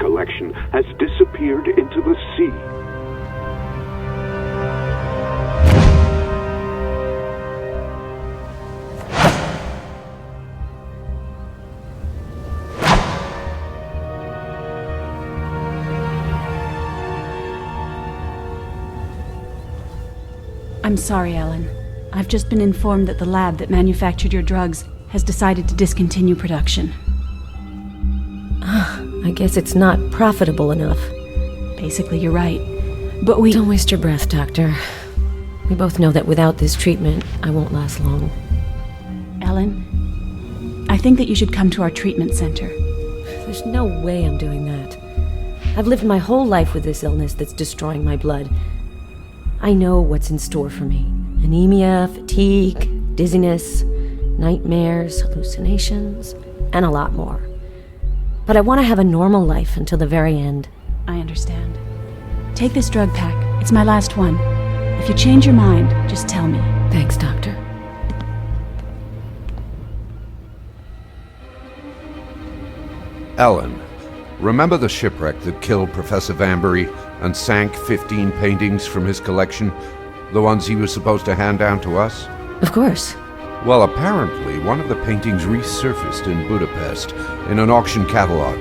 collection has disappeared into the sea. I'm sorry, Ellen. I've just been informed that the lab that manufactured your drugs has decided to discontinue production. I guess it's not profitable enough. Basically, you're right. But we... Don't waste your breath, Doctor. We both know that without this treatment, I won't last long. Ellen, I think that you should come to our treatment center. There's no way I'm doing that. I've lived my whole life with this illness that's destroying my blood. I know what's in store for me. Anemia, fatigue, dizziness, nightmares, hallucinations, and a lot more. But I want to have a normal life until the very end. I understand. Take this drug pack. It's my last one. If you change your mind, just tell me. Thanks, Doctor. Ellen, remember the shipwreck that killed Professor Vanbury and sank 15 paintings from his collection? The ones he was supposed to hand down to us? Of course. Well, apparently one of the paintings resurfaced in Budapest in an auction catalog.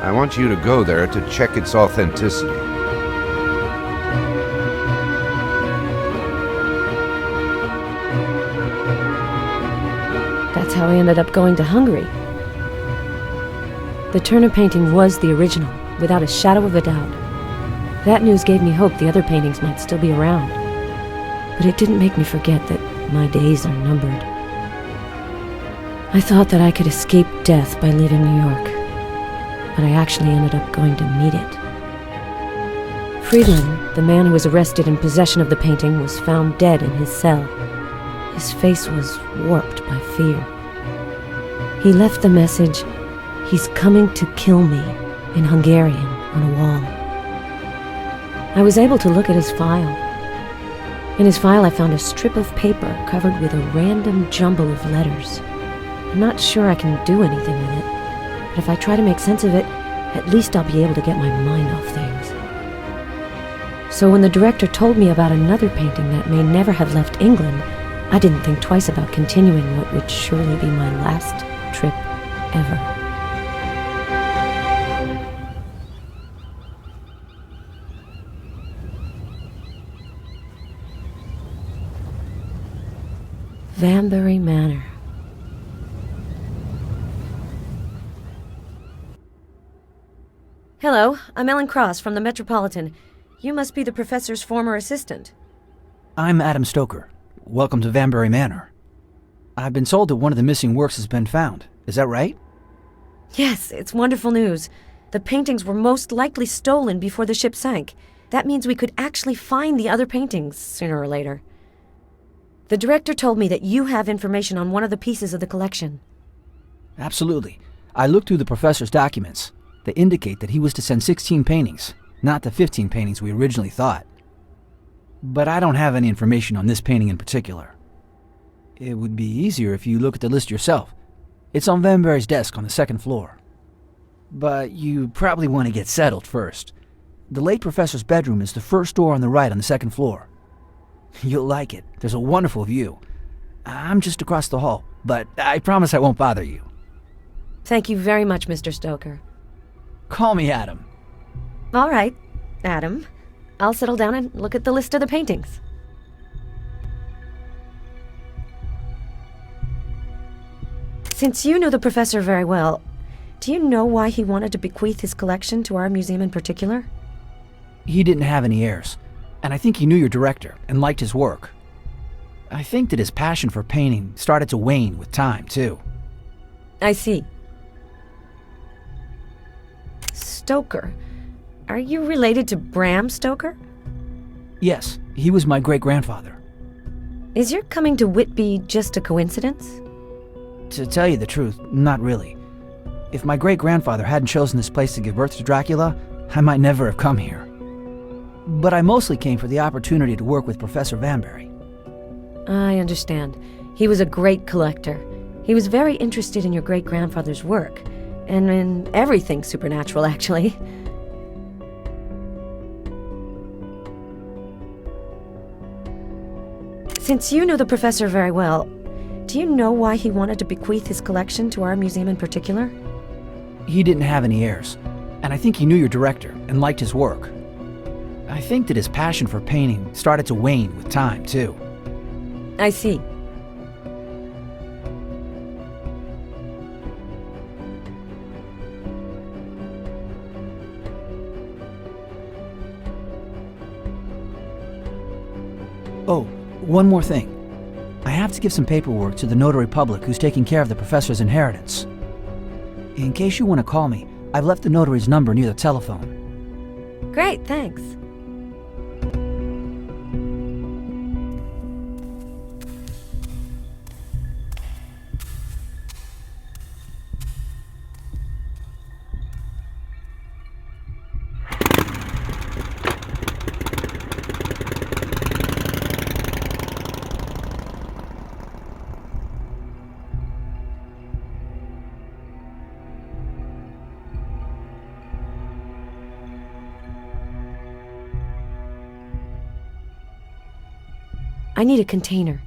I want you to go there to check its authenticity. That's how I ended up going to Hungary. The Turner painting was the original, without a shadow of a doubt. That news gave me hope the other paintings might still be around. But it didn't make me forget that my days are numbered. I thought that I could escape death by leaving New York, but I actually ended up going to meet it. Friedland, the man who was arrested in possession of the painting, was found dead in his cell. His face was warped by fear. He left the message, "He's coming to kill me," in Hungarian on a wall. I was able to look at his file. In his file, I found a strip of paper covered with a random jumble of letters. I'm not sure I can do anything with it, but if I try to make sense of it, at least I'll be able to get my mind off things. So when the director told me about another painting that may never have left England, I didn't think twice about continuing what would surely be my last trip ever. Vanbury Manor. Hello, I'm Ellen Cross from the Metropolitan. You must be the professor's former assistant. I'm Adam Stoker. Welcome to Vanbury Manor. I've been told that one of the missing works has been found. Is that right? Yes, it's wonderful news. The paintings were most likely stolen before the ship sank. That means we could actually find the other paintings sooner or later. The director told me that you have information on one of the pieces of the collection. Absolutely. I looked through the professor's documents. They indicate that he was to send 16 paintings, not the 15 paintings we originally thought. But I don't have any information on this painting in particular. It would be easier if you look at the list yourself. It's on Vanbury's desk on the second floor. But you probably want to get settled first. The late professor's bedroom is the first door on the right on the second floor. You'll like it. There's a wonderful view. I'm just across the hall, but I promise I won't bother you. Thank you very much, Mr. Stoker. Call me Adam. All right, Adam. I'll settle down and look at the list of the paintings. Since you know the professor very well, do you know why he wanted to bequeath his collection to our museum in particular? He didn't have any heirs, and I think he knew your director and liked his work. I think that his passion for painting started to wane with time, too. I see. Stoker. Are you related to Bram Stoker? Yes, he was my great-grandfather. Is your coming to Whitby just a coincidence? To tell you the truth, not really. If my great-grandfather hadn't chosen this place to give birth to Dracula, I might never have come here. But I mostly came for the opportunity to work with Professor Vanbury. I understand. He was a great collector. He was very interested in your great-grandfather's work, And in everything supernatural, actually. Since you know the professor very well, do you know why he wanted to bequeath his collection to our museum in particular? He didn't have any heirs, and I think he knew your director and liked his work. I think that his passion for painting started to wane with time, too. I see. Oh, one more thing. I have to give some paperwork to the notary public who's taking care of the professor's inheritance. In case you want to call me, I've left the notary's number near the telephone. Great, thanks. I need a container.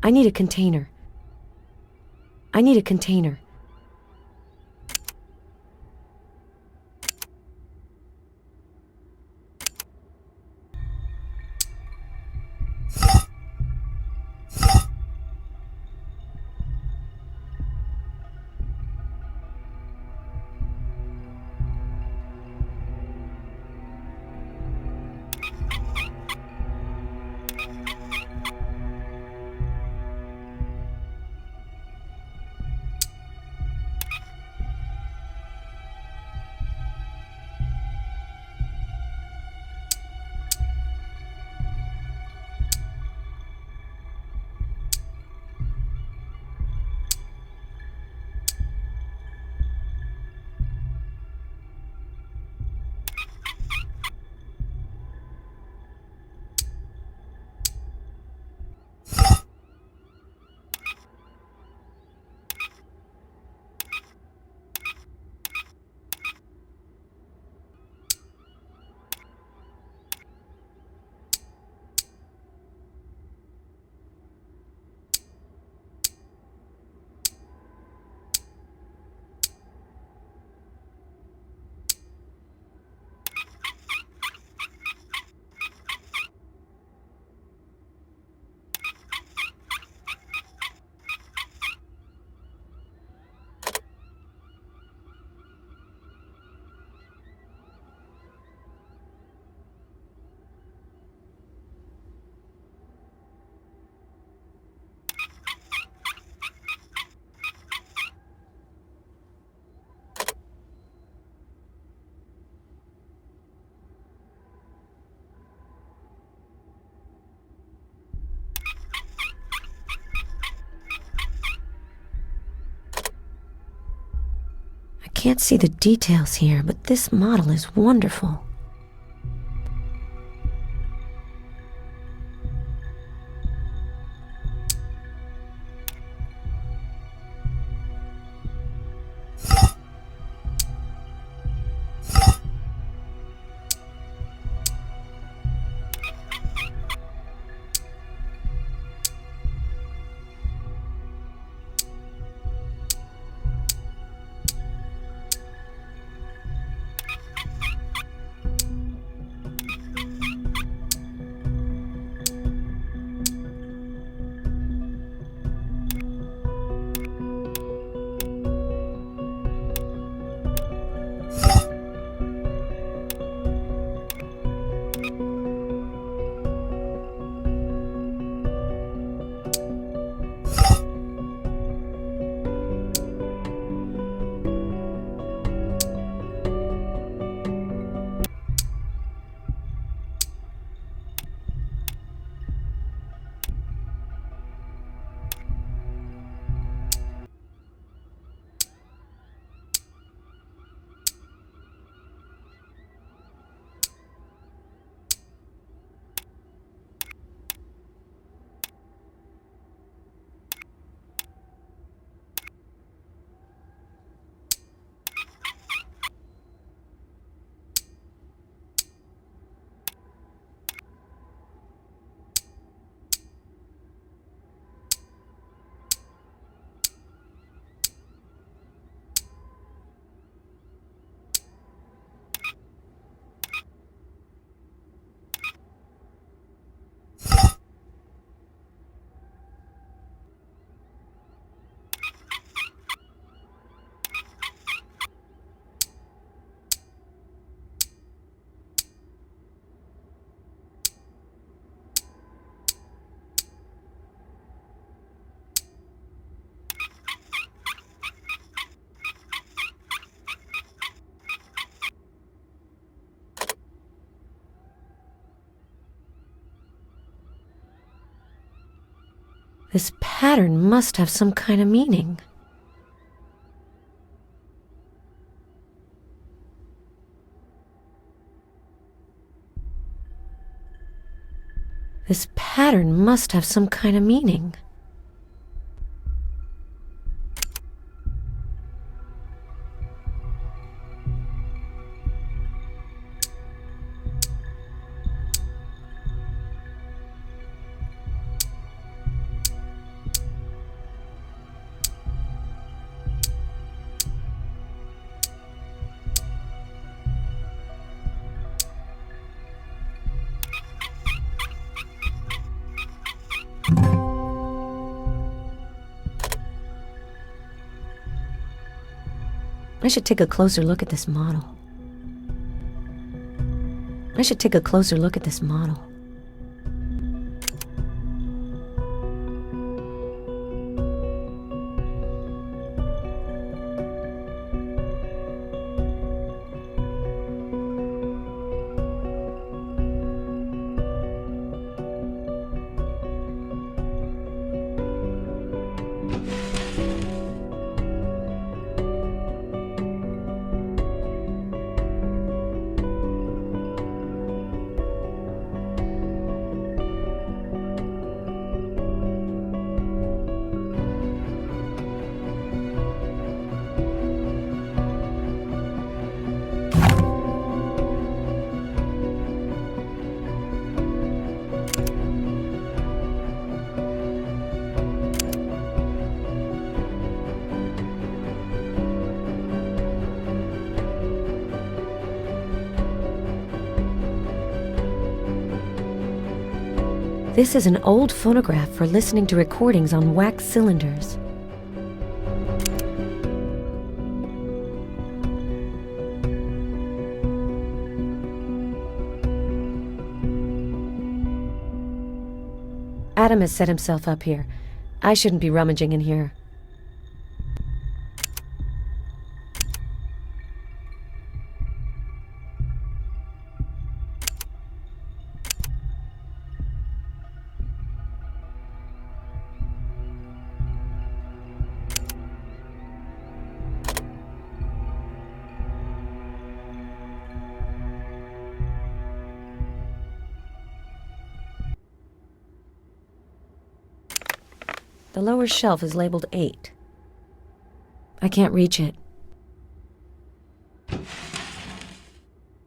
I need a container. I need a container. I can't see the details here, but this model is wonderful. This pattern must have some kind of meaning. This pattern must have some kind of meaning. I should take a closer look at this model. I should take a closer look at this model. This is an old phonograph for listening to recordings on wax cylinders. Adam has set himself up here. I shouldn't be rummaging in here. The lower shelf is labeled 8. I can't reach it.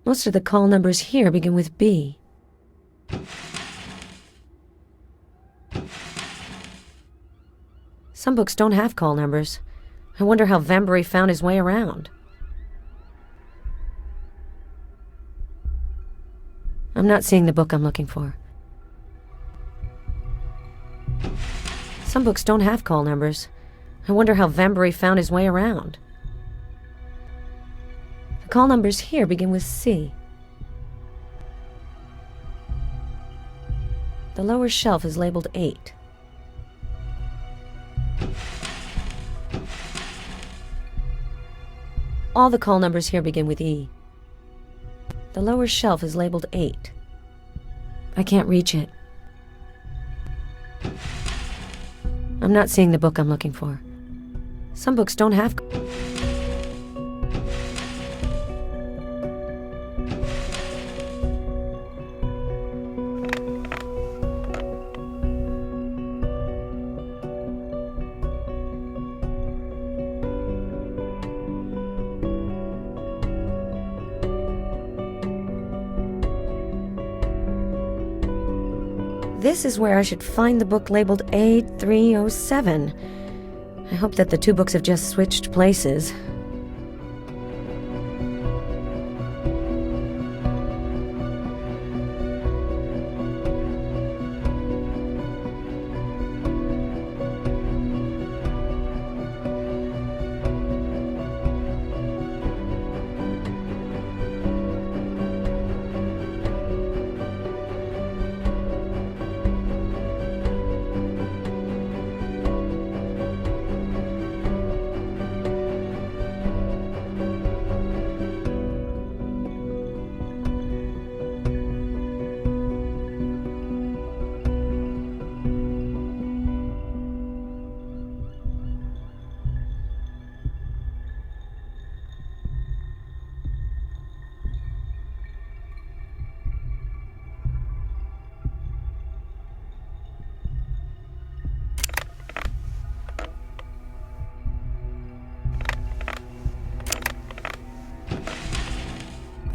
Most of the call numbers here begin with B. Some books don't have call numbers. I wonder how Vambury found his way around. I'm not seeing the book I'm looking for. Some books don't have call numbers. I wonder how Vambury found his way around. The call numbers here begin with C. The lower shelf is labeled 8. All the call numbers here begin with E. The lower shelf is labeled 8. I can't reach it. I'm not seeing the book I'm looking for. Some books don't have... This is where I should find the book labeled A307. I hope that the two books have just switched places.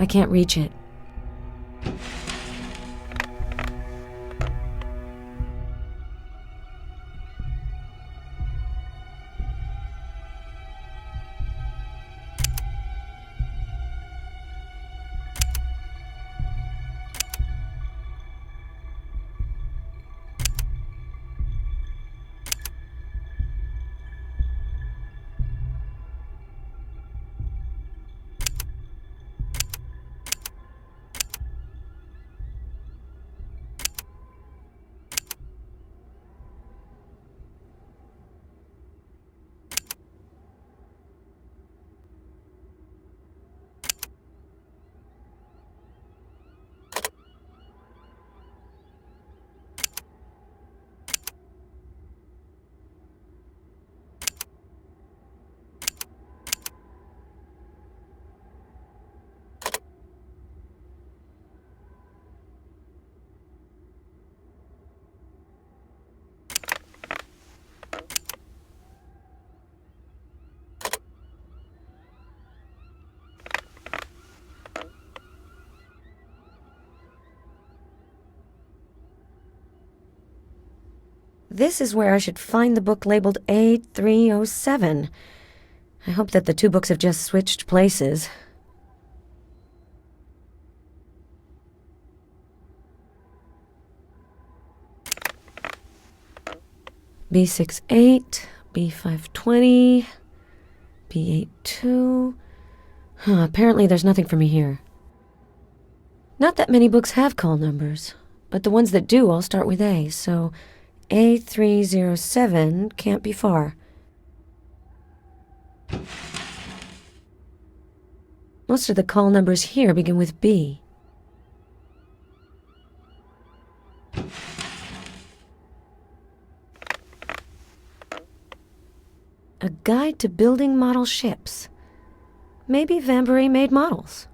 I can't reach it. This is where I should find the book labeled A307. I hope that the two books have just switched places. B68, B520, B82... apparently there's nothing for me here. Not that many books have call numbers, but the ones that do all start with A, so A307 can't be far. Most of the call numbers here begin with B. A guide to building model ships. Maybe Vambury made models.